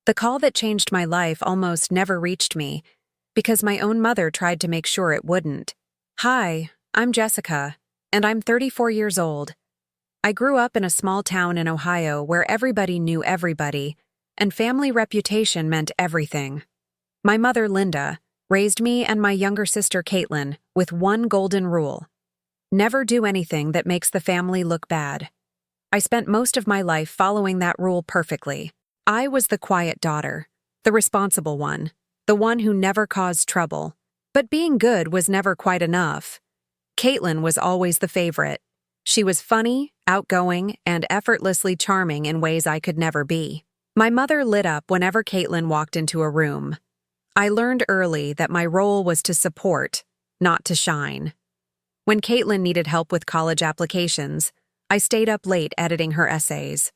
The call that changed my life almost never reached me because my own mother tried to make sure it wouldn't. Hi, I'm Jessica, and I'm 34 years old. I grew up in a small town in Ohio where everybody knew everybody, and family reputation meant everything. My mother, Linda, raised me and my younger sister, Caitlin, with one golden rule: never do anything that makes the family look bad. I spent most of my life following that rule perfectly. I was the quiet daughter, the responsible one, the one who never caused trouble. But being good was never quite enough. Caitlin was always the favorite. She was funny, outgoing, and effortlessly charming in ways I could never be. My mother lit up whenever Caitlin walked into a room. I learned early that my role was to support, not to shine. When Caitlin needed help with college applications, I stayed up late editing her essays.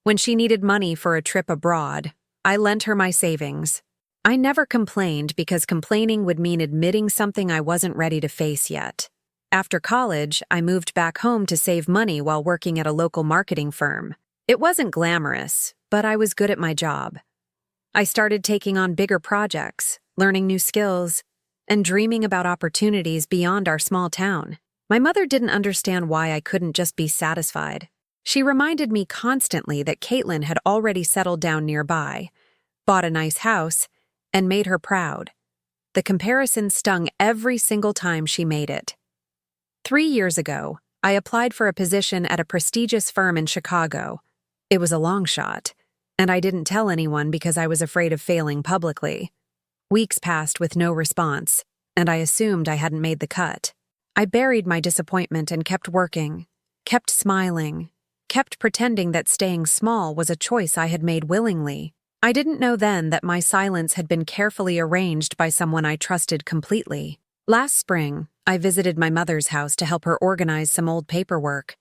When she needed money for a trip abroad, I lent her my savings. I never complained because complaining would mean admitting something I wasn't ready to face yet. After college, I moved back home to save money while working at a local marketing firm. It wasn't glamorous, but I was good at my job. I started taking on bigger projects, learning new skills, and dreaming about opportunities beyond our small town. My mother didn't understand why I couldn't just be satisfied. She reminded me constantly that Caitlin had already settled down nearby, bought a nice house, and made her proud. The comparison stung every single time she made it. 3 years ago, I applied for a position at a prestigious firm in Chicago. It was a long shot, and I didn't tell anyone because I was afraid of failing publicly. Weeks passed with no response, and I assumed I hadn't made the cut. I buried my disappointment and kept working, kept smiling, kept pretending that staying small was a choice I had made willingly. I didn't know then that my silence had been carefully arranged by someone I trusted completely. Last spring, I visited my mother's house to help her organize some old paperwork.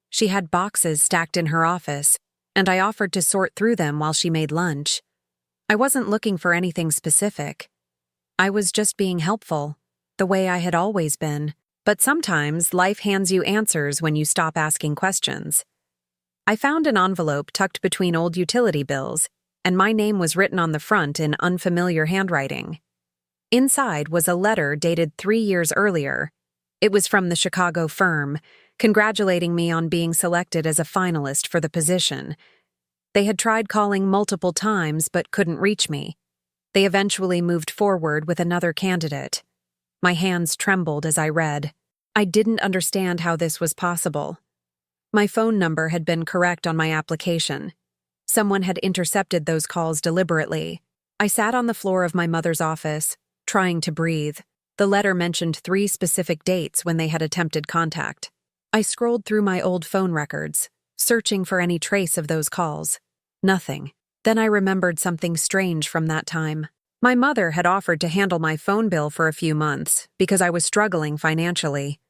She had boxes stacked in her office, and I offered to sort through them while she made lunch. I wasn't looking for anything specific. I was just being helpful, the way I had always been. But sometimes life hands you answers when you stop asking questions. I found an envelope tucked between old utility bills, and my name was written on the front in unfamiliar handwriting. Inside was a letter dated 3 years earlier. It was from the Chicago firm, congratulating me on being selected as a finalist for the position. They had tried calling multiple times but couldn't reach me. They eventually moved forward with another candidate. My hands trembled as I read. I didn't understand how this was possible. My phone number had been correct on my application. Someone had intercepted those calls deliberately. I sat on the floor of my mother's office, trying to breathe. The letter mentioned 3 specific dates when they had attempted contact. I scrolled through my old phone records, searching for any trace of those calls. Nothing. Then I remembered something strange from that time. My mother had offered to handle my phone bill for a few months because I was struggling financially.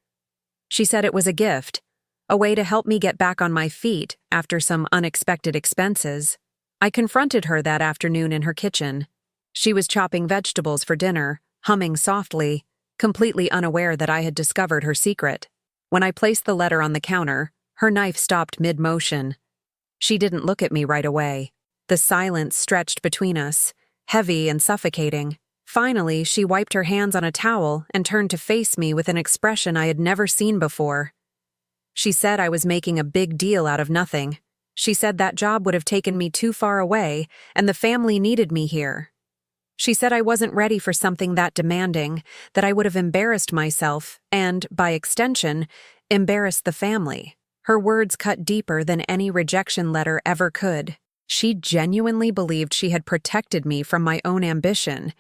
She said it was a gift, a way to help me get back on my feet after some unexpected expenses. I confronted her that afternoon in her kitchen. She was chopping vegetables for dinner, humming softly, completely unaware that I had discovered her secret. When I placed the letter on the counter, her knife stopped mid-motion. She didn't look at me right away. The silence stretched between us, heavy and suffocating. Finally, she wiped her hands on a towel and turned to face me with an expression I had never seen before. She said I was making a big deal out of nothing. She said that job would have taken me too far away, and the family needed me here. She said I wasn't ready for something that demanding, that I would have embarrassed myself and, by extension, embarrassed the family. Her words cut deeper than any rejection letter ever could. She genuinely believed she had protected me from my own ambition,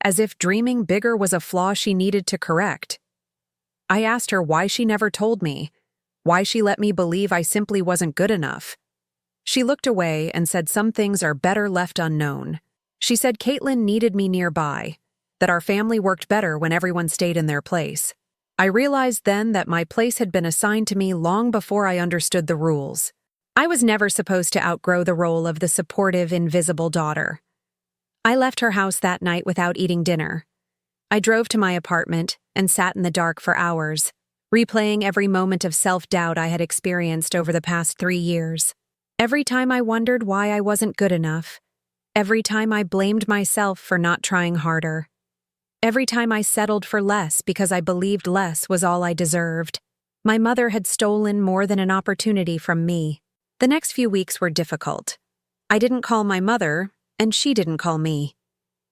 as if dreaming bigger was a flaw she needed to correct. I asked her why she never told me, why she let me believe I simply wasn't good enough. She looked away and said some things are better left unknown. She said Caitlin needed me nearby, that our family worked better when everyone stayed in their place. I realized then that my place had been assigned to me long before I understood the rules. I was never supposed to outgrow the role of the supportive, invisible daughter. I left her house that night without eating dinner. I drove to my apartment and sat in the dark for hours, replaying every moment of self-doubt I had experienced over the past 3 years. Every time I wondered why I wasn't good enough. Every time I blamed myself for not trying harder. Every time I settled for less because I believed less was all I deserved. My mother had stolen more than an opportunity from me. The next few weeks were difficult. I didn't call my mother, and she didn't call me.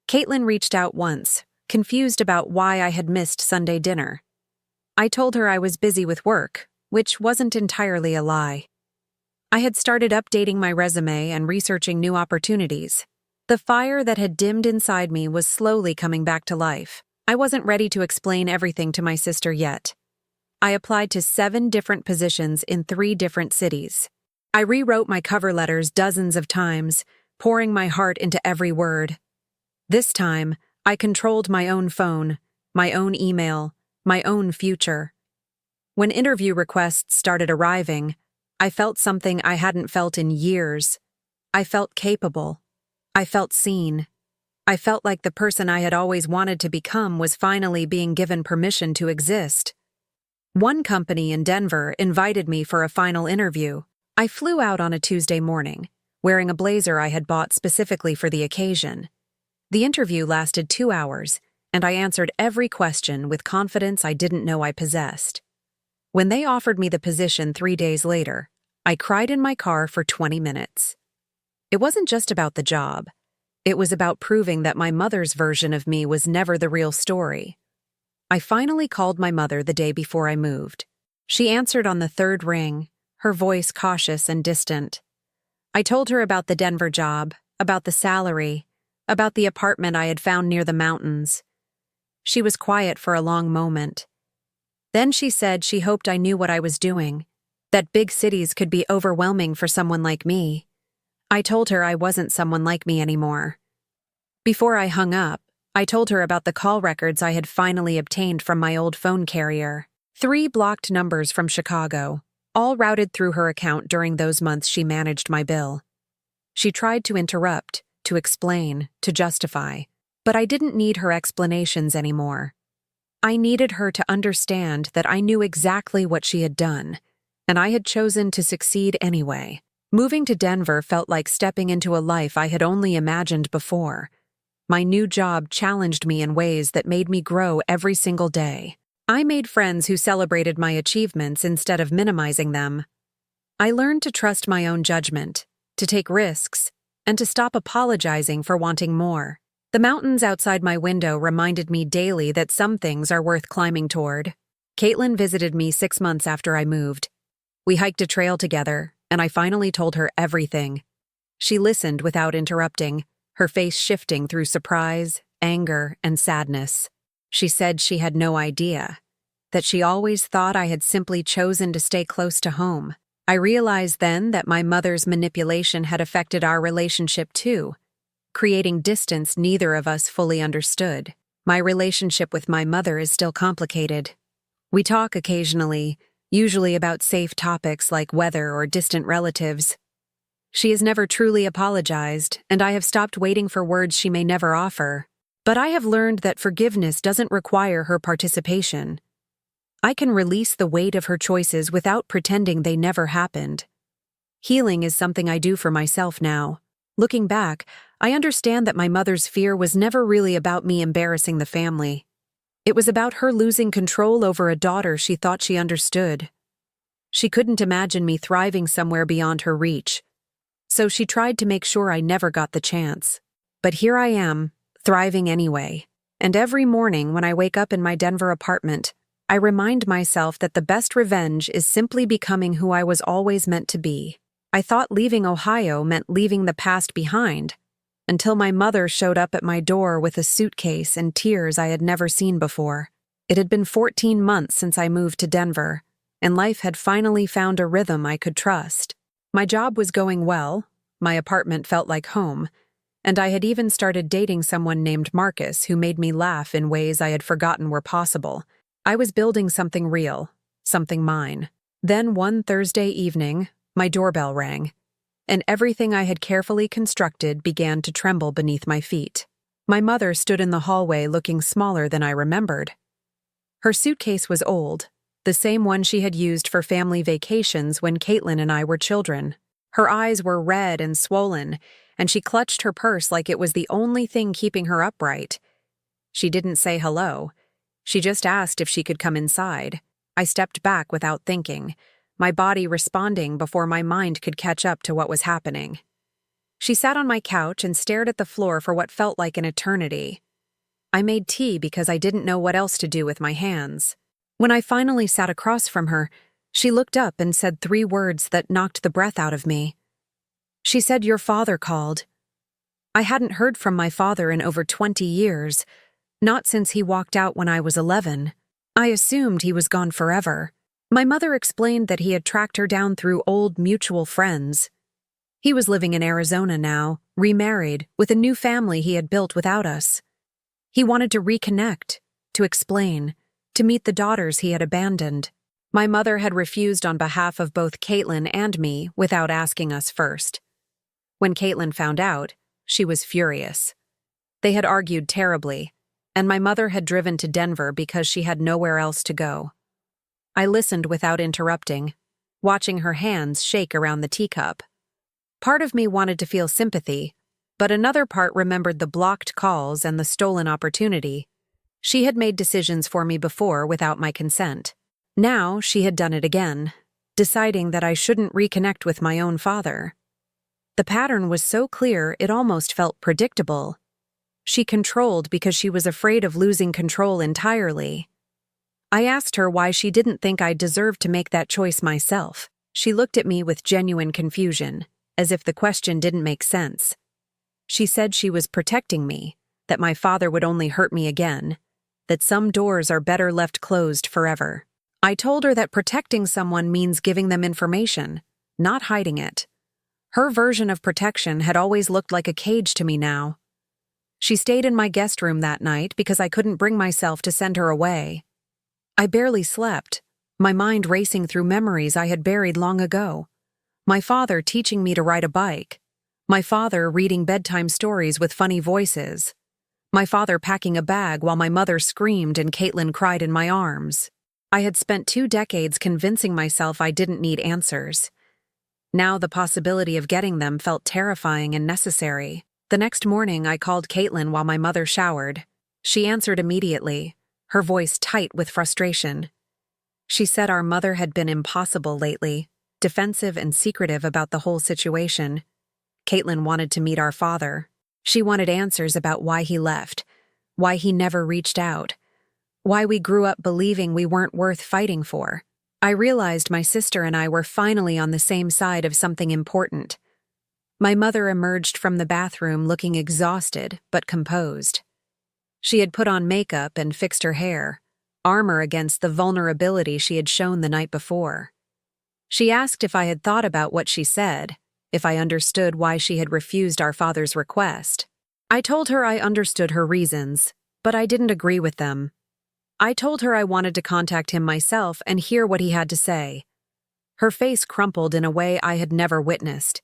Caitlin reached out once, confused about why I had missed Sunday dinner. I told her I was busy with work, which wasn't entirely a lie. I had started updating my resume and researching new opportunities. The fire that had dimmed inside me was slowly coming back to life. I wasn't ready to explain everything to my sister yet. I applied to 7 different positions in 3 different cities. I rewrote my cover letters dozens of times, pouring my heart into every word. This time, I controlled my own phone, my own email, my own future. When interview requests started arriving, I felt something I hadn't felt in years. I felt capable. I felt seen. I felt like the person I had always wanted to become was finally being given permission to exist. One company in Denver invited me for a final interview. I flew out on a Tuesday morning, wearing a blazer I had bought specifically for the occasion. The interview lasted 2 hours, and I answered every question with confidence I didn't know I possessed. When they offered me the position 3 days later, I cried in my car for 20 minutes. It wasn't just about the job. It was about proving that my mother's version of me was never the real story. I finally called my mother the day before I moved. She answered on the 3rd ring, her voice cautious and distant. I told her about the Denver job, about the salary, about the apartment I had found near the mountains. She was quiet for a long moment. Then she said she hoped I knew what I was doing, that big cities could be overwhelming for someone like me. I told her I wasn't someone like me anymore. Before I hung up, I told her about the call records I had finally obtained from my old phone carrier. 3 blocked numbers from Chicago, all routed through her account during those months she managed my bill. She tried to interrupt, to explain, to justify, but I didn't need her explanations anymore. I needed her to understand that I knew exactly what she had done, and I had chosen to succeed anyway. Moving to Denver felt like stepping into a life I had only imagined before. My new job challenged me in ways that made me grow every single day. I made friends who celebrated my achievements instead of minimizing them. I learned to trust my own judgment, to take risks, and to stop apologizing for wanting more. The mountains outside my window reminded me daily that some things are worth climbing toward. Caitlin visited me 6 months after I moved. We hiked a trail together, and I finally told her everything. She listened without interrupting, her face shifting through surprise, anger, and sadness. She said she had no idea, that she always thought I had simply chosen to stay close to home. I realized then that my mother's manipulation had affected our relationship too, creating distance neither of us fully understood. My relationship with my mother is still complicated. We talk occasionally, usually about safe topics like weather or distant relatives. She has never truly apologized, and I have stopped waiting for words she may never offer. But I have learned that forgiveness doesn't require her participation. I can release the weight of her choices without pretending they never happened. Healing is something I do for myself now. Looking back, I understand that my mother's fear was never really about me embarrassing the family. It was about her losing control over a daughter she thought she understood. She couldn't imagine me thriving somewhere beyond her reach, so she tried to make sure I never got the chance. But here I am, thriving anyway. And every morning when I wake up in my Denver apartment, I remind myself that the best revenge is simply becoming who I was always meant to be. I thought leaving Ohio meant leaving the past behind, until my mother showed up at my door with a suitcase and tears I had never seen before. It had been 14 months since I moved to Denver, and life had finally found a rhythm I could trust. My job was going well, my apartment felt like home, and I had even started dating someone named Marcus who made me laugh in ways I had forgotten were possible. I was building something real, something mine. Then one Thursday evening, my doorbell rang, and everything I had carefully constructed began to tremble beneath my feet. My mother stood in the hallway looking smaller than I remembered. Her suitcase was old, the same one she had used for family vacations when Caitlin and I were children. Her eyes were red and swollen, and she clutched her purse like it was the only thing keeping her upright. She didn't say hello. She just asked if she could come inside. I stepped back without thinking, my body responding before my mind could catch up to what was happening. She sat on my couch and stared at the floor for what felt like an eternity. I made tea because I didn't know what else to do with my hands. When I finally sat across from her, she looked up and said 3 words that knocked the breath out of me. She said, "Your father called." I hadn't heard from my father in over 20 years, not since he walked out when I was 11. I assumed he was gone forever. My mother explained that he had tracked her down through old mutual friends. He was living in Arizona now, remarried, with a new family he had built without us. He wanted to reconnect, to explain, to meet the daughters he had abandoned. My mother had refused on behalf of both Caitlin and me without asking us first. When Caitlin found out, she was furious. They had argued terribly, and my mother had driven to Denver because she had nowhere else to go. I listened without interrupting, watching her hands shake around the teacup. Part of me wanted to feel sympathy, but another part remembered the blocked calls and the stolen opportunity. She had made decisions for me before without my consent. Now she had done it again, deciding that I shouldn't reconnect with my own father. The pattern was so clear it almost felt predictable. She controlled because she was afraid of losing control entirely. I asked her why she didn't think I deserved to make that choice myself. She looked at me with genuine confusion, as if the question didn't make sense. She said she was protecting me, that my father would only hurt me again, that some doors are better left closed forever. I told her that protecting someone means giving them information, not hiding it. Her version of protection had always looked like a cage to me now. She stayed in my guest room that night because I couldn't bring myself to send her away. I barely slept, my mind racing through memories I had buried long ago. My father teaching me to ride a bike. My father reading bedtime stories with funny voices. My father packing a bag while my mother screamed and Caitlin cried in my arms. I had spent 2 decades convincing myself I didn't need answers. Now the possibility of getting them felt terrifying and necessary. The next morning I called Caitlin while my mother showered. She answered immediately, her voice tight with frustration. She said our mother had been impossible lately, defensive and secretive about the whole situation. Caitlin wanted to meet our father. She wanted answers about why he left, why he never reached out, why we grew up believing we weren't worth fighting for. I realized my sister and I were finally on the same side of something important. My mother emerged from the bathroom looking exhausted but composed. She had put on makeup and fixed her hair, armor against the vulnerability she had shown the night before. She asked if I had thought about what she said, if I understood why she had refused our father's request. I told her I understood her reasons, but I didn't agree with them. I told her I wanted to contact him myself and hear what he had to say. Her face crumpled in a way I had never witnessed.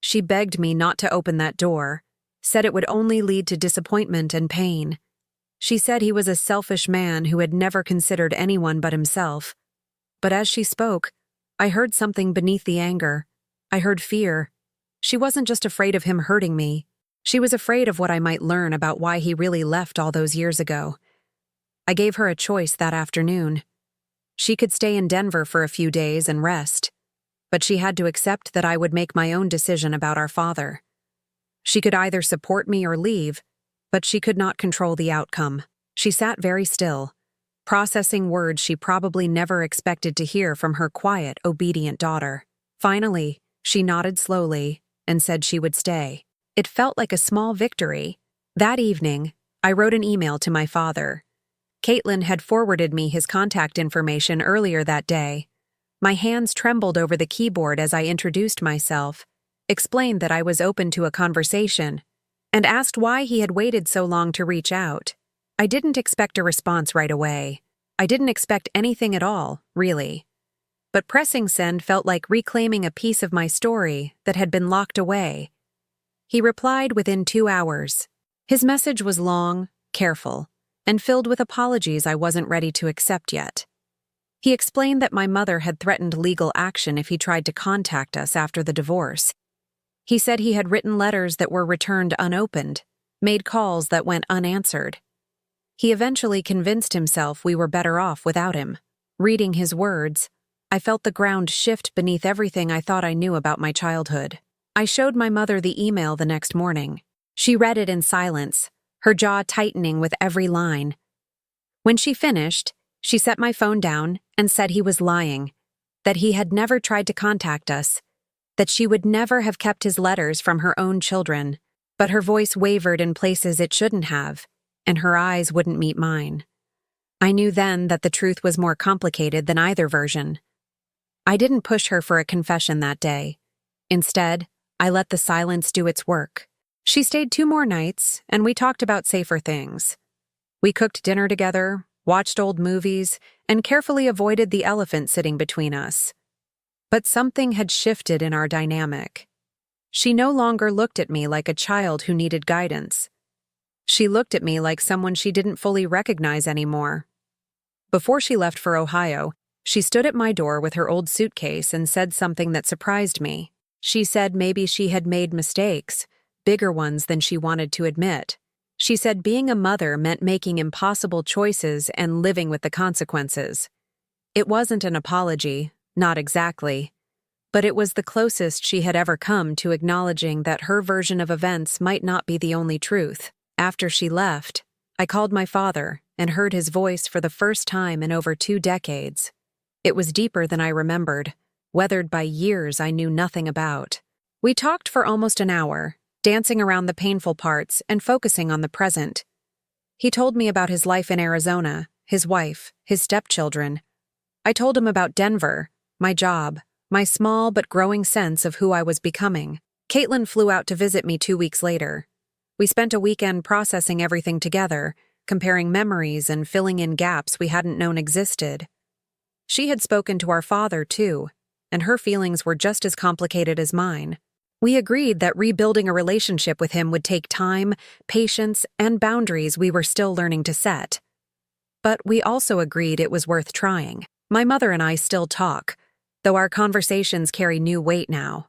She begged me not to open that door, said it would only lead to disappointment and pain. She said he was a selfish man who had never considered anyone but himself. But as she spoke, I heard something beneath the anger. I heard fear. She wasn't just afraid of him hurting me. She was afraid of what I might learn about why he really left all those years ago. I gave her a choice that afternoon. She could stay in Denver for a few days and rest, but she had to accept that I would make my own decision about our father. She could either support me or leave, but she could not control the outcome. She sat very still, processing words she probably never expected to hear from her quiet, obedient daughter. Finally, she nodded slowly and said she would stay. It felt like a small victory. That evening, I wrote an email to my father. Caitlin had forwarded me his contact information earlier that day. My hands trembled over the keyboard as I introduced myself, explained that I was open to a conversation, and asked why he had waited so long to reach out. I didn't expect a response right away. I didn't expect anything at all, really. But pressing send felt like reclaiming a piece of my story that had been locked away. He replied within 2 hours. His message was long, careful, and filled with apologies I wasn't ready to accept yet. He explained that my mother had threatened legal action if he tried to contact us after the divorce. He said he had written letters that were returned unopened, made calls that went unanswered. He eventually convinced himself we were better off without him. Reading his words, I felt the ground shift beneath everything I thought I knew about my childhood. I showed my mother the email the next morning. She read it in silence, her jaw tightening with every line. When she finished, she set my phone down and said he was lying, that he had never tried to contact us, that she would never have kept his letters from her own children, but her voice wavered in places it shouldn't have, and her eyes wouldn't meet mine. I knew then that the truth was more complicated than either version. I didn't push her for a confession that day. Instead, I let the silence do its work. She stayed 2 more nights, and we talked about safer things. We cooked dinner together, watched old movies, and carefully avoided the elephant sitting between us. But something had shifted in our dynamic. She no longer looked at me like a child who needed guidance. She looked at me like someone she didn't fully recognize anymore. Before she left for Ohio, she stood at my door with her old suitcase and said something that surprised me. She said maybe she had made mistakes, bigger ones than she wanted to admit. She said being a mother meant making impossible choices and living with the consequences. It wasn't an apology, not exactly, but it was the closest she had ever come to acknowledging that her version of events might not be the only truth. After she left, I called my father and heard his voice for the first time in over 2 decades. It was deeper than I remembered, weathered by years I knew nothing about. We talked for almost an hour, dancing around the painful parts and focusing on the present. He told me about his life in Arizona, his wife, his stepchildren. I told him about Denver, my job, my small but growing sense of who I was becoming. Caitlin flew out to visit me 2 weeks later. We spent a weekend processing everything together, comparing memories and filling in gaps we hadn't known existed. She had spoken to our father, too, and her feelings were just as complicated as mine. We agreed that rebuilding a relationship with him would take time, patience, and boundaries we were still learning to set. But we also agreed it was worth trying. My mother and I still talk, though our conversations carry new weight now.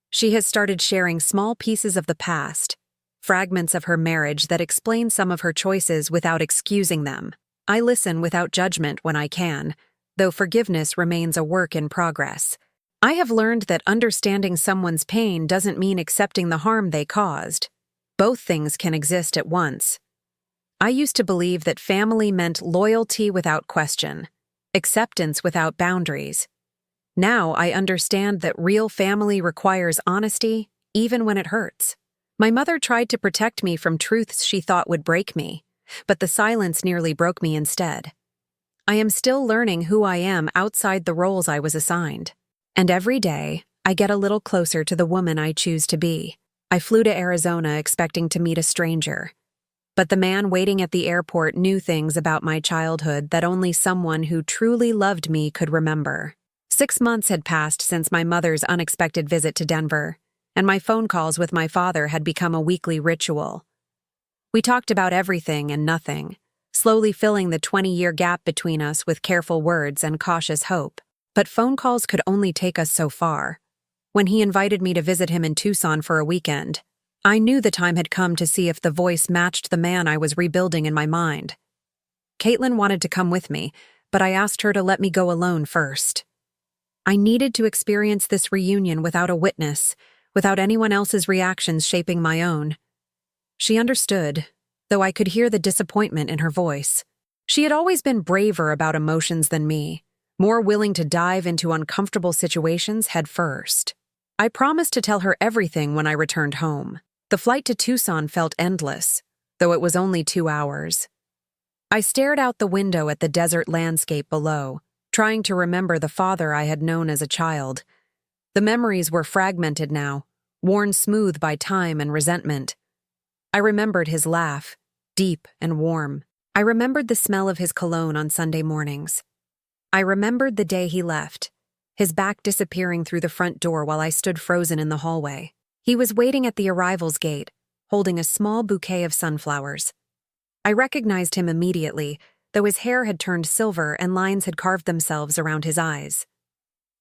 She has started sharing small pieces of the past, fragments of her marriage that explain some of her choices without excusing them. I listen without judgment when I can, though forgiveness remains a work in progress. I have learned that understanding someone's pain doesn't mean accepting the harm they caused. Both things can exist at once. I used to believe that family meant loyalty without question, acceptance without boundaries. Now I understand that real family requires honesty, even when it hurts. My mother tried to protect me from truths she thought would break me, but the silence nearly broke me instead. I am still learning who I am outside the roles I was assigned. And every day, I get a little closer to the woman I choose to be. I flew to Arizona expecting to meet a stranger. But the man waiting at the airport knew things about my childhood that only someone who truly loved me could remember. 6 months had passed since my mother's unexpected visit to Denver, and my phone calls with my father had become a weekly ritual. We talked about everything and nothing, slowly filling the 20-year gap between us with careful words and cautious hope. But phone calls could only take us so far. When he invited me to visit him in Tucson for a weekend, I knew the time had come to see if the voice matched the man I was rebuilding in my mind. Caitlin wanted to come with me, but I asked her to let me go alone first. I needed to experience this reunion without a witness, without anyone else's reactions shaping my own. She understood, though I could hear the disappointment in her voice. She had always been braver about emotions than me, more willing to dive into uncomfortable situations head first. I promised to tell her everything when I returned home. The flight to Tucson felt endless, though it was only 2 hours. I stared out the window at the desert landscape below, trying to remember the father I had known as a child. The memories were fragmented now, worn smooth by time and resentment. I remembered his laugh, deep and warm. I remembered the smell of his cologne on Sunday mornings. I remembered the day he left, his back disappearing through the front door while I stood frozen in the hallway. He was waiting at the arrivals gate, holding a small bouquet of sunflowers. I recognized him immediately, though his hair had turned silver and lines had carved themselves around his eyes.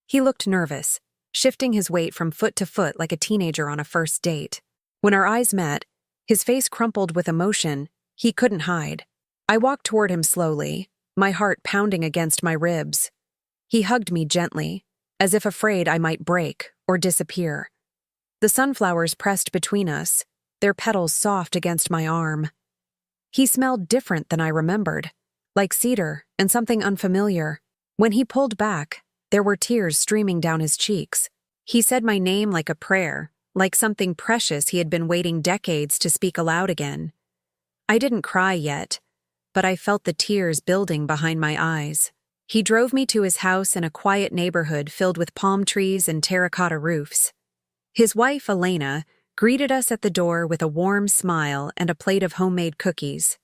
He looked nervous, shifting his weight from foot to foot like a teenager on a first date. When our eyes met, his face crumpled with emotion he couldn't hide. I walked toward him slowly, my heart pounding against my ribs. He hugged me gently, as if afraid I might break or disappear. The sunflowers pressed between us, their petals soft against my arm. He smelled different than I remembered, like cedar and something unfamiliar. When he pulled back, there were tears streaming down his cheeks. He said my name like a prayer, like something precious he had been waiting decades to speak aloud again. I didn't cry yet, but I felt the tears building behind my eyes. He drove me to his house in a quiet neighborhood filled with palm trees and terracotta roofs. His wife, Elena, greeted us at the door with a warm smile and a plate of homemade cookies.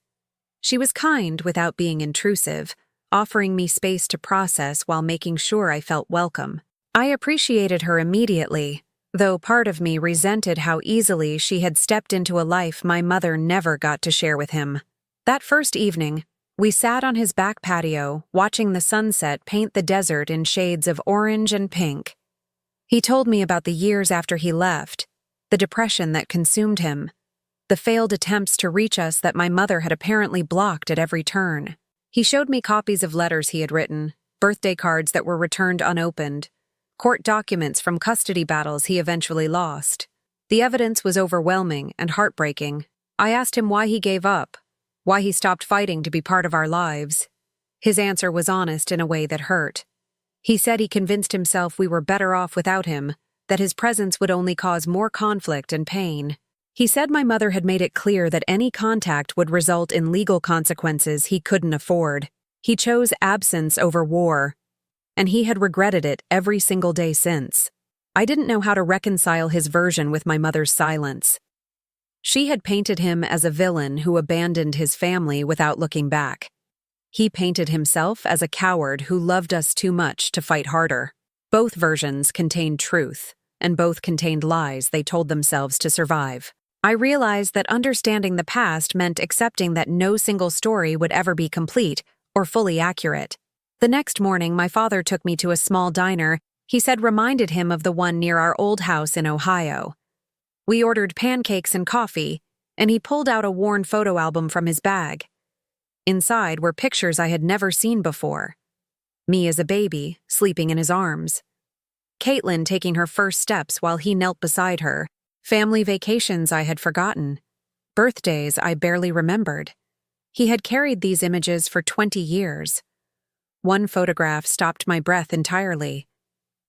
She was kind without being intrusive, offering me space to process while making sure I felt welcome. I appreciated her immediately, though part of me resented how easily she had stepped into a life my mother never got to share with him. That first evening, we sat on his back patio, watching the sunset paint the desert in shades of orange and pink. He told me about the years after he left, the depression that consumed him, the failed attempts to reach us that my mother had apparently blocked at every turn. He showed me copies of letters he had written, birthday cards that were returned unopened, court documents from custody battles he eventually lost. The evidence was overwhelming and heartbreaking. I asked him why he gave up, why he stopped fighting to be part of our lives. His answer was honest in a way that hurt. He said he convinced himself we were better off without him, that his presence would only cause more conflict and pain. He said my mother had made it clear that any contact would result in legal consequences he couldn't afford. He chose absence over war, and he had regretted it every single day since. I didn't know how to reconcile his version with my mother's silence. She had painted him as a villain who abandoned his family without looking back. He painted himself as a coward who loved us too much to fight harder. Both versions contained truth, and both contained lies they told themselves to survive. I realized that understanding the past meant accepting that no single story would ever be complete or fully accurate. The next morning, my father took me to a small diner he said reminded him of the one near our old house in Ohio. We ordered pancakes and coffee, and he pulled out a worn photo album from his bag. Inside were pictures I had never seen before. Me as a baby, sleeping in his arms. Caitlin taking her first steps while he knelt beside her. Family vacations I had forgotten. Birthdays I barely remembered. He had carried these images for 20 years. One photograph stopped my breath entirely.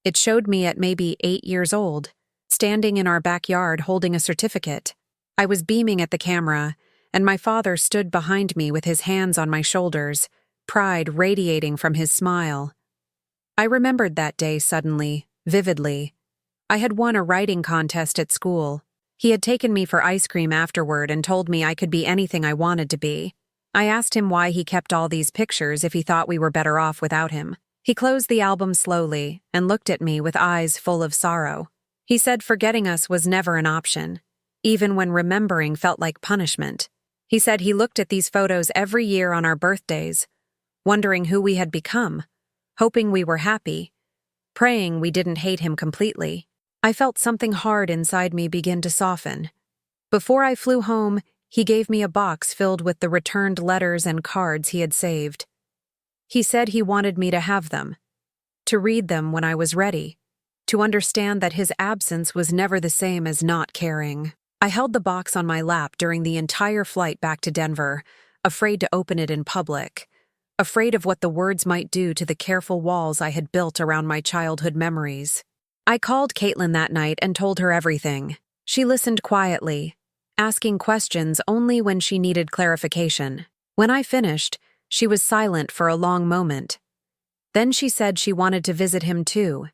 It showed me at maybe 8 years old, standing in our backyard holding a certificate. I was beaming at the camera, and my father stood behind me with his hands on my shoulders, pride radiating from his smile. I remembered that day suddenly, vividly. I had won a writing contest at school. He had taken me for ice cream afterward and told me I could be anything I wanted to be. I asked him why he kept all these pictures if he thought we were better off without him. He closed the album slowly and looked at me with eyes full of sorrow. He said forgetting us was never an option, even when remembering felt like punishment. He said he looked at these photos every year on our birthdays, wondering who we had become, hoping we were happy, praying we didn't hate him completely. I felt something hard inside me begin to soften. Before I flew home, he gave me a box filled with the returned letters and cards he had saved. He said he wanted me to have them, to read them when I was ready, to understand that his absence was never the same as not caring. I held the box on my lap during the entire flight back to Denver, afraid to open it in public, afraid of what the words might do to the careful walls I had built around my childhood memories. I called Caitlin that night and told her everything. She listened quietly, asking questions only when she needed clarification. When I finished, she was silent for a long moment. Then she said she wanted to visit him too,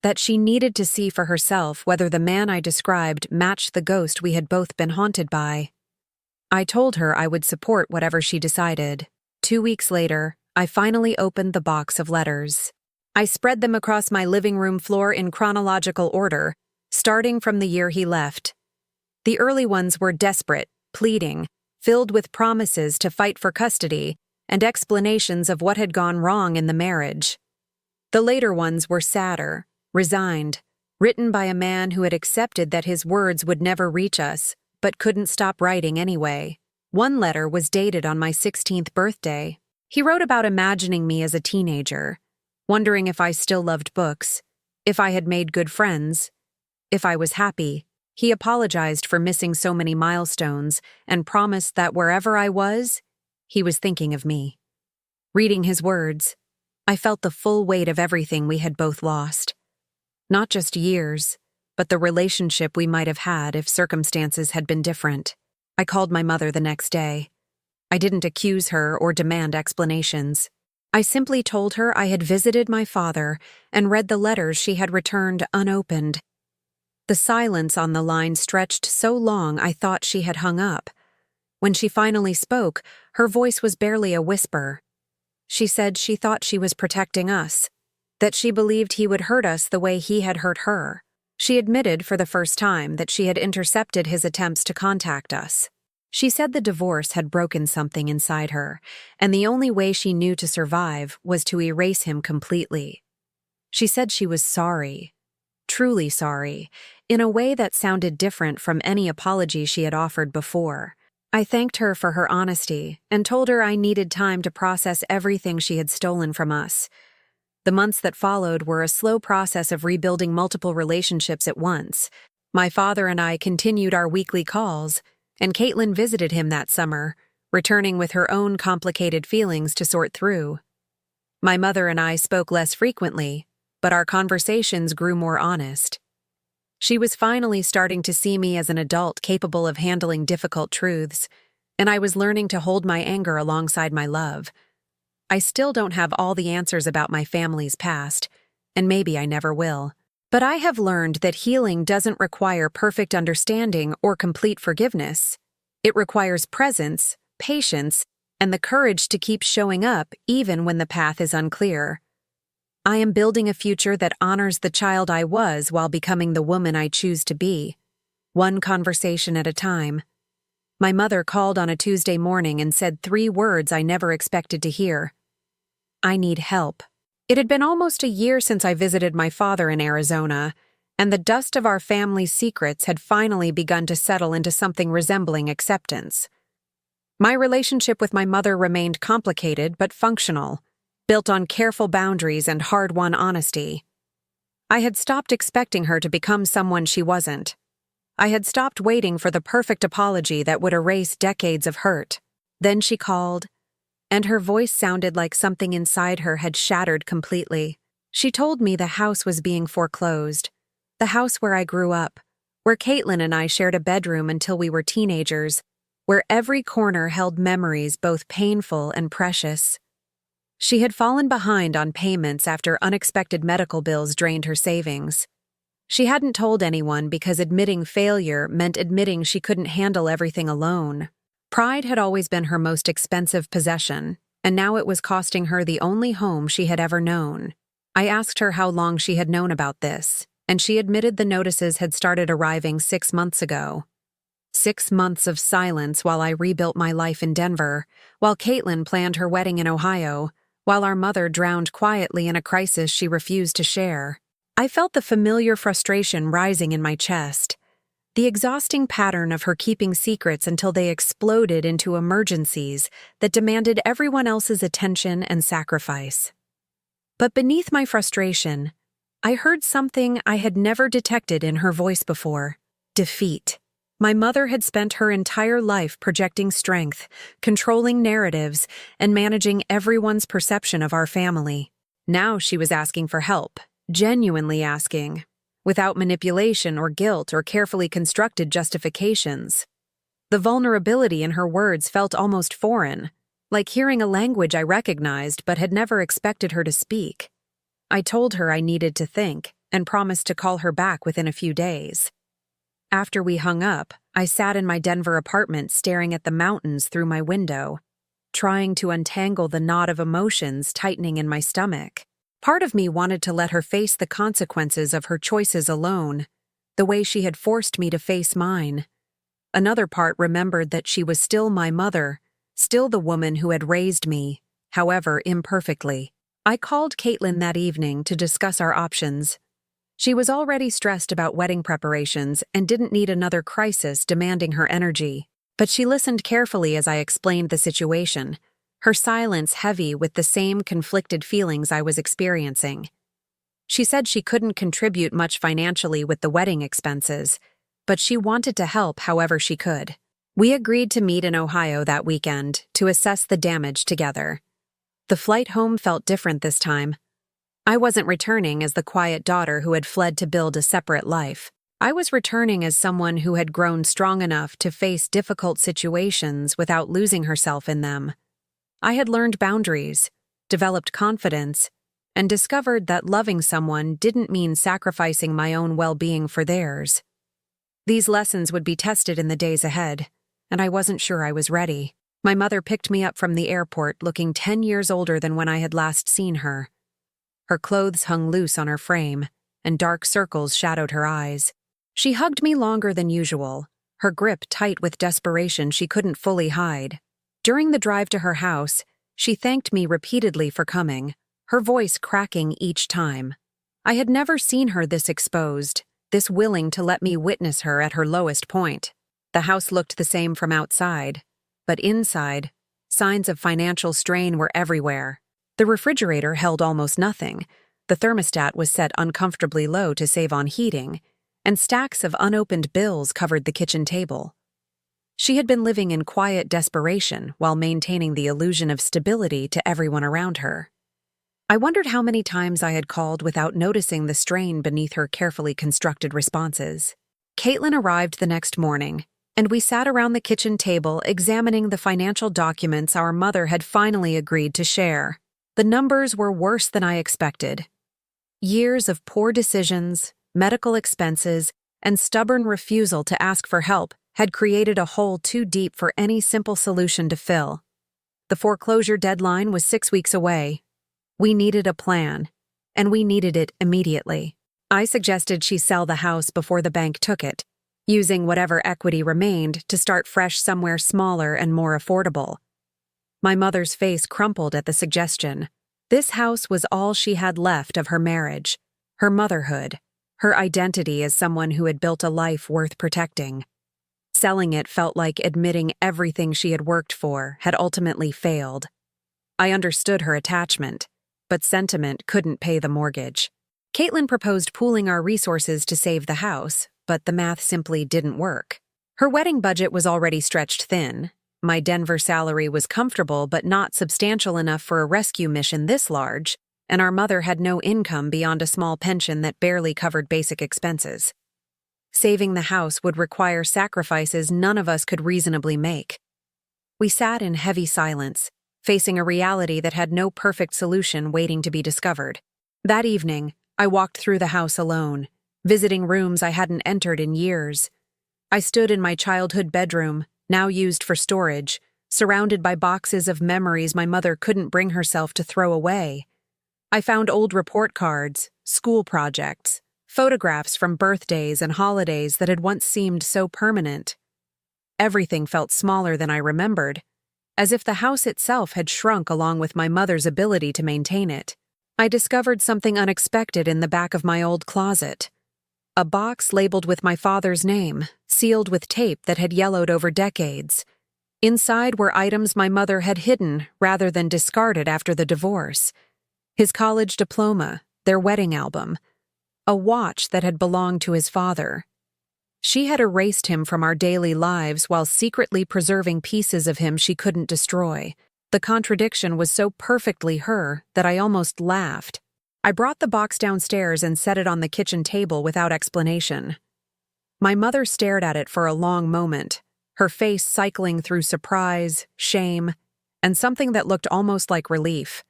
that she needed to see for herself whether the man I described matched the ghost we had both been haunted by. I told her I would support whatever she decided. 2 weeks later, I finally opened the box of letters. I spread them across my living room floor in chronological order, starting from the year he left. The early ones were desperate, pleading, filled with promises to fight for custody, and explanations of what had gone wrong in the marriage. The later ones were sadder, resigned, written by a man who had accepted that his words would never reach us, but couldn't stop writing anyway. One letter was dated on my 16th birthday. He wrote about imagining me as a teenager, wondering if I still loved books, if I had made good friends, if I was happy. He apologized for missing so many milestones and promised that wherever I was, he was thinking of me. Reading his words, I felt the full weight of everything we had both lost. Not just years, but the relationship we might have had if circumstances had been different. I called my mother the next day. I didn't accuse her or demand explanations. I simply told her I had visited my father and read the letters she had returned unopened. The silence on the line stretched so long I thought she had hung up. When she finally spoke, her voice was barely a whisper. She said she thought she was protecting us, that she believed he would hurt us the way he had hurt her. She admitted for the first time that she had intercepted his attempts to contact us. She said the divorce had broken something inside her, and the only way she knew to survive was to erase him completely. She said she was sorry, truly sorry, in a way that sounded different from any apology she had offered before. I thanked her for her honesty and told her I needed time to process everything she had stolen from us. The months that followed were a slow process of rebuilding multiple relationships at once. My father and I continued our weekly calls, and Caitlin visited him that summer, returning with her own complicated feelings to sort through. My mother and I spoke less frequently, but our conversations grew more honest. She was finally starting to see me as an adult capable of handling difficult truths, and I was learning to hold my anger alongside my love. I still don't have all the answers about my family's past, and maybe I never will. But I have learned that healing doesn't require perfect understanding or complete forgiveness. It requires presence, patience, and the courage to keep showing up even when the path is unclear. I am building a future that honors the child I was while becoming the woman I choose to be, one conversation at a time. My mother called on a Tuesday morning and said 3 words I never expected to hear. I need help. It had been almost a year since I visited my father in Arizona, and the dust of our family's secrets had finally begun to settle into something resembling acceptance. My relationship with my mother remained complicated but functional, built on careful boundaries and hard-won honesty. I had stopped expecting her to become someone she wasn't. I had stopped waiting for the perfect apology that would erase decades of hurt. Then she called, and her voice sounded like something inside her had shattered completely. She told me the house was being foreclosed, the house where I grew up, where Caitlin and I shared a bedroom until we were teenagers, where every corner held memories both painful and precious. She had fallen behind on payments after unexpected medical bills drained her savings. She hadn't told anyone because admitting failure meant admitting she couldn't handle everything alone. Pride had always been her most expensive possession, and now it was costing her the only home she had ever known. I asked her how long she had known about this, and she admitted the notices had started arriving 6 months ago. 6 months of silence while I rebuilt my life in Denver, while Caitlin planned her wedding in Ohio, while our mother drowned quietly in a crisis she refused to share. I felt the familiar frustration rising in my chest, the exhausting pattern of her keeping secrets until they exploded into emergencies that demanded everyone else's attention and sacrifice. But beneath my frustration, I heard something I had never detected in her voice before: defeat. My mother had spent her entire life projecting strength, controlling narratives, and managing everyone's perception of our family. Now she was asking for help, genuinely asking, without manipulation or guilt or carefully constructed justifications. The vulnerability in her words felt almost foreign, like hearing a language I recognized but had never expected her to speak. I told her I needed to think and promised to call her back within a few days. After we hung up, I sat in my Denver apartment staring at the mountains through my window, trying to untangle the knot of emotions tightening in my stomach. Part of me wanted to let her face the consequences of her choices alone, the way she had forced me to face mine. Another part remembered that she was still my mother, still the woman who had raised me, however imperfectly. I called Caitlin that evening to discuss our options. She was already stressed about wedding preparations and didn't need another crisis demanding her energy. But she listened carefully as I explained the situation, her silence heavy with the same conflicted feelings I was experiencing. She said she couldn't contribute much financially with the wedding expenses, but she wanted to help however she could. We agreed to meet in Ohio that weekend to assess the damage together. The flight home felt different this time. I wasn't returning as the quiet daughter who had fled to build a separate life. I was returning as someone who had grown strong enough to face difficult situations without losing herself in them. I had learned boundaries, developed confidence, and discovered that loving someone didn't mean sacrificing my own well-being for theirs. These lessons would be tested in the days ahead, and I wasn't sure I was ready. My mother picked me up from the airport looking 10 years older than when I had last seen her. Her clothes hung loose on her frame, and dark circles shadowed her eyes. She hugged me longer than usual, her grip tight with desperation she couldn't fully hide. During the drive to her house, she thanked me repeatedly for coming, her voice cracking each time. I had never seen her this exposed, this willing to let me witness her at her lowest point. The house looked the same from outside, but inside, signs of financial strain were everywhere. The refrigerator held almost nothing, the thermostat was set uncomfortably low to save on heating, and stacks of unopened bills covered the kitchen table. She had been living in quiet desperation while maintaining the illusion of stability to everyone around her. I wondered how many times I had called without noticing the strain beneath her carefully constructed responses. Caitlin arrived the next morning, and we sat around the kitchen table examining the financial documents our mother had finally agreed to share. The numbers were worse than I expected. Years of poor decisions, medical expenses, and stubborn refusal to ask for help had created a hole too deep for any simple solution to fill. The foreclosure deadline was 6 weeks away. We needed a plan, and we needed it immediately. I suggested she sell the house before the bank took it, using whatever equity remained to start fresh somewhere smaller and more affordable. My mother's face crumpled at the suggestion. This house was all she had left of her marriage, her motherhood, her identity as someone who had built a life worth protecting. Selling it felt like admitting everything she had worked for had ultimately failed. I understood her attachment, but sentiment couldn't pay the mortgage. Caitlin proposed pooling our resources to save the house, but the math simply didn't work. Her wedding budget was already stretched thin. My Denver salary was comfortable but not substantial enough for a rescue mission this large, and our mother had no income beyond a small pension that barely covered basic expenses. Saving the house would require sacrifices none of us could reasonably make. We sat in heavy silence, facing a reality that had no perfect solution waiting to be discovered. That evening, I walked through the house alone, visiting rooms I hadn't entered in years. I stood in my childhood bedroom, now used for storage, surrounded by boxes of memories my mother couldn't bring herself to throw away. I found old report cards, school projects, photographs from birthdays and holidays that had once seemed so permanent. Everything felt smaller than I remembered, as if the house itself had shrunk along with my mother's ability to maintain it. I discovered something unexpected in the back of my old closet. A box labeled with my father's name, sealed with tape that had yellowed over decades. Inside were items my mother had hidden rather than discarded after the divorce. His college diploma, their wedding album, a watch that had belonged to his father. She had erased him from our daily lives while secretly preserving pieces of him she couldn't destroy. The contradiction was so perfectly her that I almost laughed. I brought the box downstairs and set it on the kitchen table without explanation. My mother stared at it for a long moment, her face cycling through surprise, shame, and something that looked almost like relief.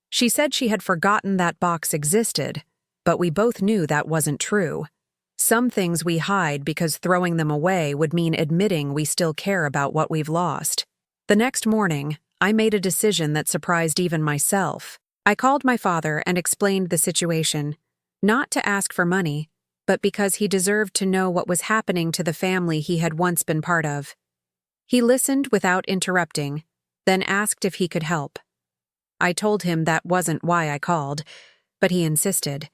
She said she had forgotten that box existed, but we both knew that wasn't true. Some things we hide because throwing them away would mean admitting we still care about what we've lost. The next morning, I made a decision that surprised even myself. I called my father and explained the situation, not to ask for money, but because he deserved to know what was happening to the family he had once been part of. He listened without interrupting, then asked if he could help. I told him that wasn't why I called, but he insisted.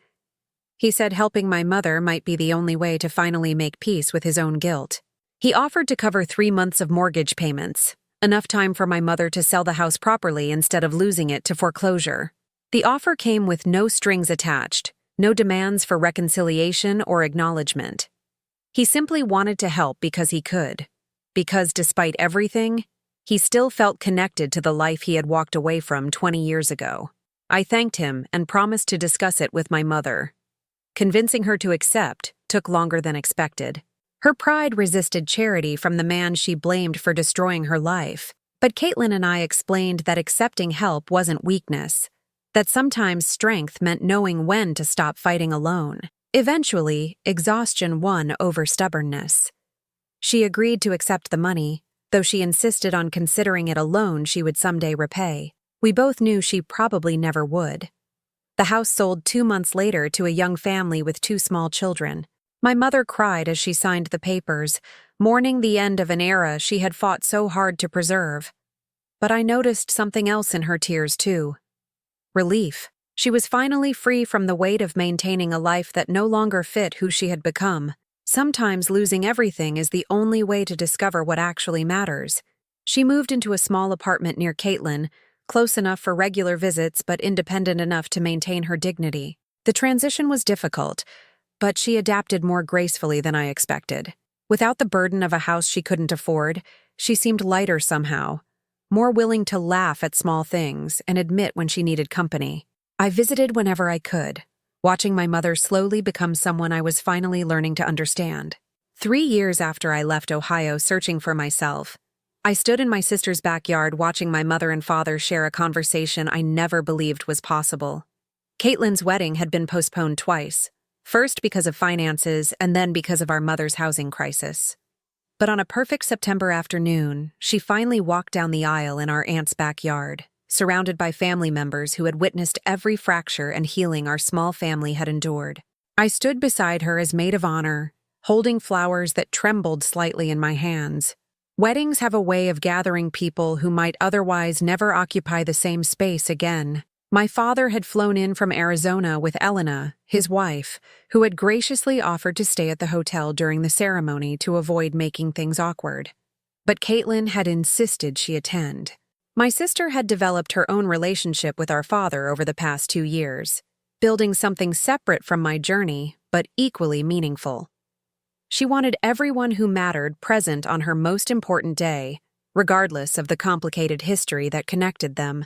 He said helping my mother might be the only way to finally make peace with his own guilt. He offered to cover 3 months of mortgage payments, enough time for my mother to sell the house properly instead of losing it to foreclosure. The offer came with no strings attached, no demands for reconciliation or acknowledgement. He simply wanted to help because he could, because despite everything, he still felt connected to the life he had walked away from 20 years ago. I thanked him and promised to discuss it with my mother. Convincing her to accept took longer than expected. Her pride resisted charity from the man she blamed for destroying her life, but Caitlin and I explained that accepting help wasn't weakness, that sometimes strength meant knowing when to stop fighting alone. Eventually, exhaustion won over stubbornness. She agreed to accept the money, though she insisted on considering it a loan she would someday repay. We both knew she probably never would. The house sold 2 months later to a young family with 2 small children. My mother cried as she signed the papers, mourning the end of an era she had fought so hard to preserve. But I noticed something else in her tears, too. Relief. She was finally free from the weight of maintaining a life that no longer fit who she had become. Sometimes losing everything is the only way to discover what actually matters. She moved into a small apartment near Caitlin, close enough for regular visits but independent enough to maintain her dignity. The transition was difficult, but she adapted more gracefully than I expected. Without the burden of a house she couldn't afford, she seemed lighter somehow, more willing to laugh at small things and admit when she needed company. I visited whenever I could, watching my mother slowly become someone I was finally learning to understand. 3 years after I left Ohio searching for myself, I stood in my sister's backyard watching my mother and father share a conversation I never believed was possible. Caitlin's wedding had been postponed twice, first because of finances and then because of our mother's housing crisis. But on a perfect September afternoon, she finally walked down the aisle in our aunt's backyard, surrounded by family members who had witnessed every fracture and healing our small family had endured. I stood beside her as maid of honor, holding flowers that trembled slightly in my hands. Weddings have a way of gathering people who might otherwise never occupy the same space again. My father had flown in from Arizona with Elena, his wife, who had graciously offered to stay at the hotel during the ceremony to avoid making things awkward. But Caitlin had insisted she attend. My sister had developed her own relationship with our father over the past 2 years, building something separate from my journey, but equally meaningful. She wanted everyone who mattered present on her most important day, regardless of the complicated history that connected them.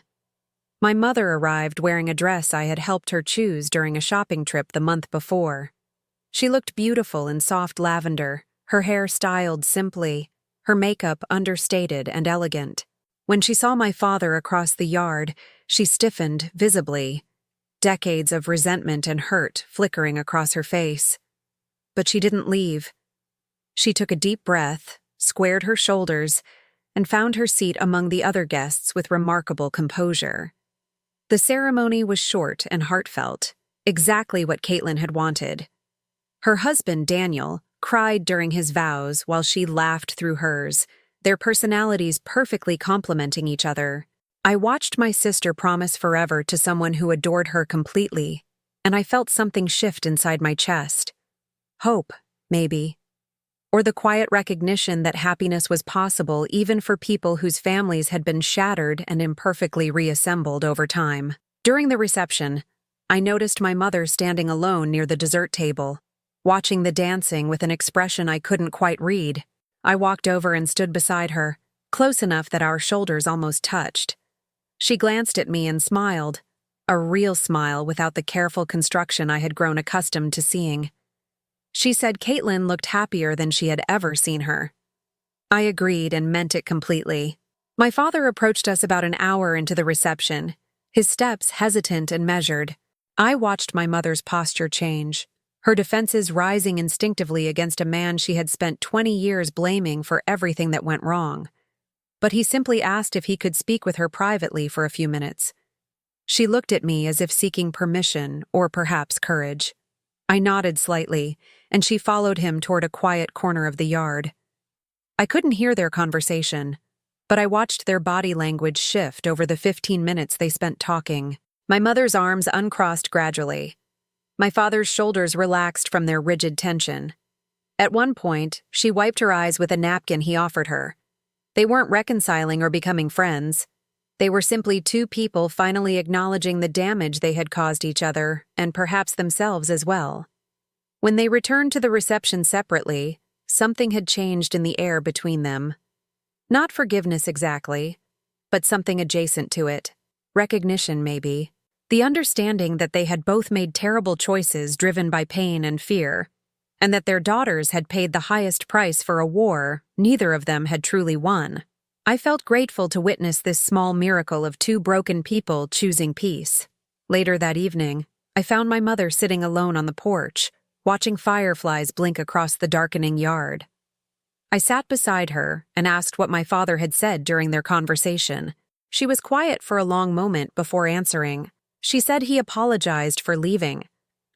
My mother arrived wearing a dress I had helped her choose during a shopping trip the month before. She looked beautiful in soft lavender, her hair styled simply, her makeup understated and elegant. When she saw my father across the yard, she stiffened visibly, decades of resentment and hurt flickering across her face. But she didn't leave. She took a deep breath, squared her shoulders, and found her seat among the other guests with remarkable composure. The ceremony was short and heartfelt, exactly what Caitlin had wanted. Her husband, Daniel, cried during his vows while she laughed through hers, their personalities perfectly complementing each other. I watched my sister promise forever to someone who adored her completely, and I felt something shift inside my chest. Hope, maybe. Or the quiet recognition that happiness was possible even for people whose families had been shattered and imperfectly reassembled over time. During the reception, I noticed my mother standing alone near the dessert table, watching the dancing with an expression I couldn't quite read. I walked over and stood beside her, close enough that our shoulders almost touched. She glanced at me and smiled, a real smile without the careful construction I had grown accustomed to seeing. She said Caitlin looked happier than she had ever seen her. I agreed and meant it completely. My father approached us about an hour into the reception, his steps hesitant and measured. I watched my mother's posture change, her defenses rising instinctively against a man she had spent 20 years blaming for everything that went wrong. But he simply asked if he could speak with her privately for a few minutes. She looked at me as if seeking permission or perhaps courage. I nodded slightly, and she followed him toward a quiet corner of the yard. I couldn't hear their conversation, but I watched their body language shift over the 15 minutes they spent talking. My mother's arms uncrossed gradually. My father's shoulders relaxed from their rigid tension. At one point, she wiped her eyes with a napkin he offered her. They weren't reconciling or becoming friends. They were simply two people finally acknowledging the damage they had caused each other, and perhaps themselves as well. When they returned to the reception separately, something had changed in the air between them. Not forgiveness exactly, but something adjacent to it. Recognition, maybe. The understanding that they had both made terrible choices driven by pain and fear, and that their daughters had paid the highest price for a war neither of them had truly won. I felt grateful to witness this small miracle of two broken people choosing peace. Later that evening, I found my mother sitting alone on the porch, watching fireflies blink across the darkening yard. I sat beside her and asked what my father had said during their conversation. She was quiet for a long moment before answering. She said he apologized for leaving,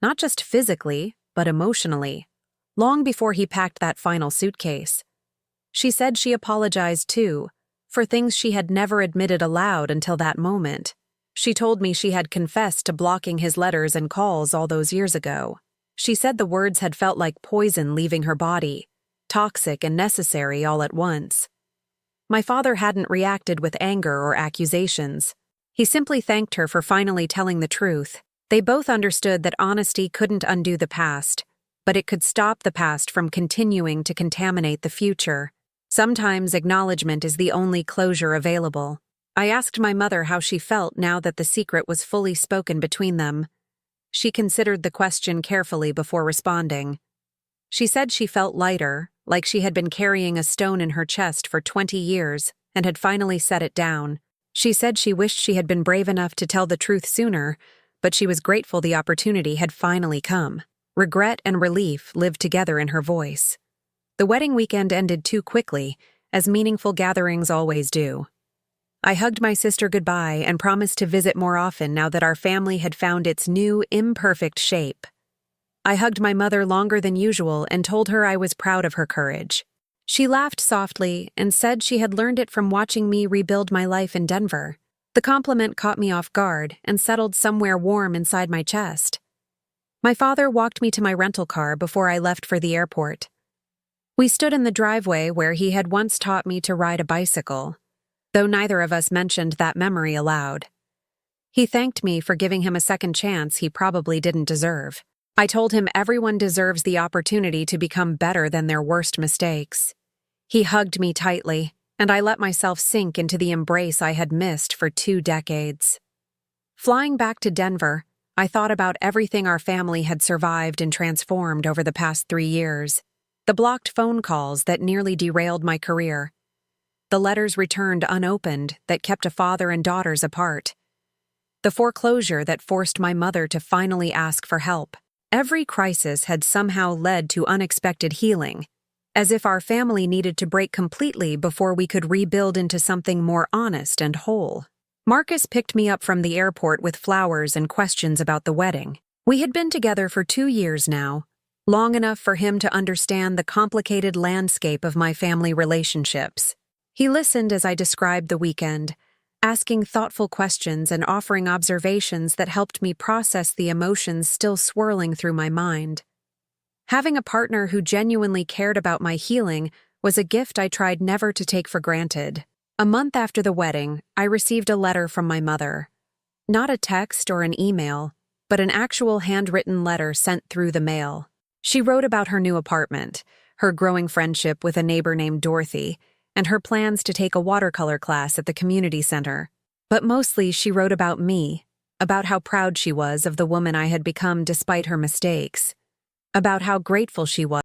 not just physically, but emotionally, long before he packed that final suitcase. She said she apologized too, for things she had never admitted aloud until that moment. She told me she had confessed to blocking his letters and calls all those years ago. She said the words had felt like poison leaving her body, toxic and necessary all at once. My father hadn't reacted with anger or accusations. He simply thanked her for finally telling the truth. They both understood that honesty couldn't undo the past, but it could stop the past from continuing to contaminate the future. Sometimes acknowledgement is the only closure available. I asked my mother how she felt now that the secret was fully spoken between them. She considered the question carefully before responding. She said she felt lighter, like she had been carrying a stone in her chest for 20 years and had finally set it down. She said she wished she had been brave enough to tell the truth sooner, but she was grateful the opportunity had finally come. Regret and relief lived together in her voice. The wedding weekend ended too quickly, as meaningful gatherings always do. I hugged my sister goodbye and promised to visit more often now that our family had found its new, imperfect shape. I hugged my mother longer than usual and told her I was proud of her courage. She laughed softly and said she had learned it from watching me rebuild my life in Denver. The compliment caught me off guard and settled somewhere warm inside my chest. My father walked me to my rental car before I left for the airport. We stood in the driveway where he had once taught me to ride a bicycle, though neither of us mentioned that memory aloud. He thanked me for giving him a second chance he probably didn't deserve. I told him everyone deserves the opportunity to become better than their worst mistakes. He hugged me tightly, and I let myself sink into the embrace I had missed for 2 decades. Flying back to Denver, I thought about everything our family had survived and transformed over the past 3 years. The blocked phone calls that nearly derailed my career. The letters returned unopened that kept a father and daughters apart. The foreclosure that forced my mother to finally ask for help. Every crisis had somehow led to unexpected healing, as if our family needed to break completely before we could rebuild into something more honest and whole. Marcus picked me up from the airport with flowers and questions about the wedding. We had been together for 2 years now, long enough for him to understand the complicated landscape of my family relationships. He listened as I described the weekend, asking thoughtful questions and offering observations that helped me process the emotions still swirling through my mind. Having a partner who genuinely cared about my healing was a gift I tried never to take for granted. A month after the wedding, I received a letter from my mother. Not a text or an email, but an actual handwritten letter sent through the mail. She wrote about her new apartment, her growing friendship with a neighbor named Dorothy, and her plans to take a watercolor class at the community center. But mostly she wrote about me, about how proud she was of the woman I had become despite her mistakes, about how grateful she was